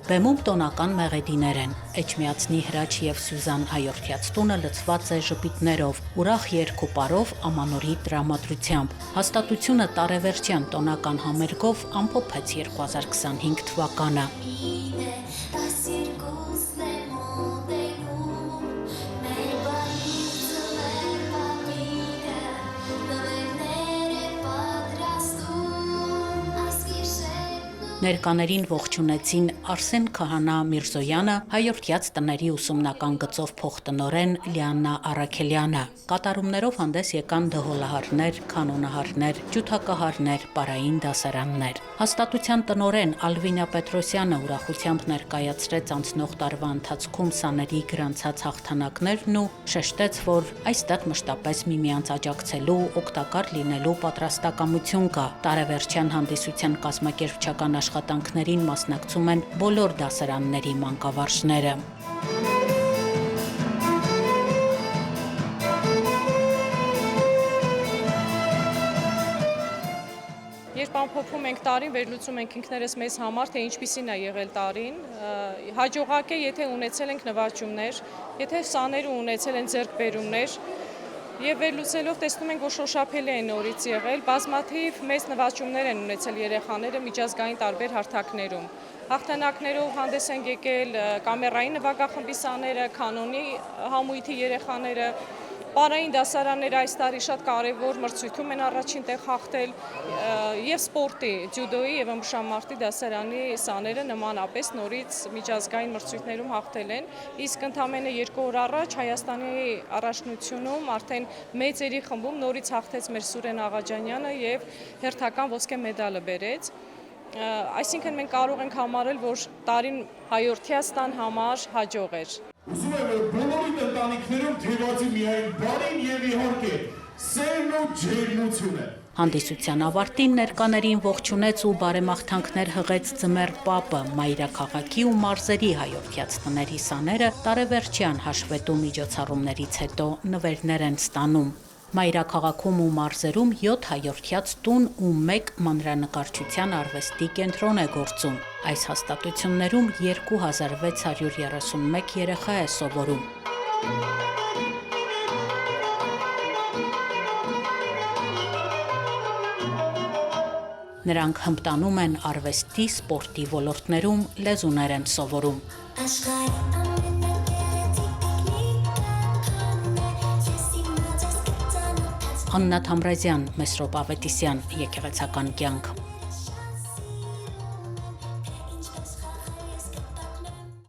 Բեմում տոնական մեղեդիներ են, Էջմիածնի Հրաչ և Սյուզան Այորթյաց տունը լցված է ժպիտներով, ուրախ երգուպարով, ամանորի տրամադրությամբ։ Հաստատությունը տարեվերջյան տոնական համերգով ամփոփեց 2025 թվականը։ Ներկաներին ողջունեցին Արսեն Քահանա Միրզոյանը, Հայորդյաց տների ուսումնական գծով փոխտնօրեն Լիաննա Առաքելյանը։ Կատարումներով հանդես եկան դհոլահարներ, կանոնահարներ, ջութակահարներ, պարային դասարաններ։ Հաստատության տնօրեն Ալվինա Պետրոսյանը ուրախությամբ ներկայացրեց անցնող տարվա ընթացքում սաների գրանցած հաղթանակներն ու շեշտեց, որ այստեղ մշտապես միմյանց աջակցելու, օգտակար լինելու պատրաստակամություն կա։ Տարեվերջյան հանդիսության կազմակերպչական աշխատանքներին մասնակցում են բոլոր դասարանների մանկավարժները։ Երբ ամփոփում ենք տարին, վերլուծում ենք ինքներս մեզ համար, թե ինչպիսին է եղել տարին, հաջողակ է, եթե ունեցել ենք նվաճումներ, եթե սաները ունեցել են ձեռքբերումներ, եւ վերլուծելով տեսնում ենք, որ շոշափելի է նորից եղել, բազմաթիվ մեծ նվաճումներ են ունեցել երեխաները միջազգային տարբեր հարթակներում։ Հաղթանակներով հանդես են եկել կամերային նվագախմբի սաները, կանոնի համույթի երեխաները, պարային դասարանները այս տարի շատ կարևոր մրցույթում են առաջին տեղ հաղթել եւ սպորտի, ջյուդոյի եւ ըմբշամարտի դասարանի սաները նմանապես նորից միջազգային մրցույթներում հաղթել են, իսկ ընդամենը 2 օր առաջ Հայաստանի առաջնությունում արդեն մեծերի խմբում նորից հաղթեց մեր Սուրեն Աղաջանյանը եւ հերթական ոսկե մեդալը բերեց։ Այսինքն մենք կարող ենք համարել, որ տարին Հայորդյաց տան համար հաջող էր։ Ուզում եմ, որ բոլորի ընտանիքներում թեվածի միայն բարին եւ իհարկե սերն ու ջերմությունը։ Հանդիսության ավարտին ներկաներին ողջունեց ու բարեմաղթանքներ հղեց Ձմեռ Պապը, մայրաքաղաքի ու մարզերի հայորդյաց տների սաները տարեվերջյան հաշվետու միջոցառումներից հետո նվերներ են ստանում։ Մայրաքաղաքում ու մարզերում 7 հայորդյաց տուն ու 1 մանրանկարչության արվեստի կենտրոն է գործում։ Այս հաստատություններում 2631 երեխա է սովորում։ Նրանք հմտանում են արվեստի, սպորտի ոլորտներում, լեզուներ են սովորում։ Աննա Թամրազյան, Մեսրոպ Ավետիսյան, եկեղեցական կյանք։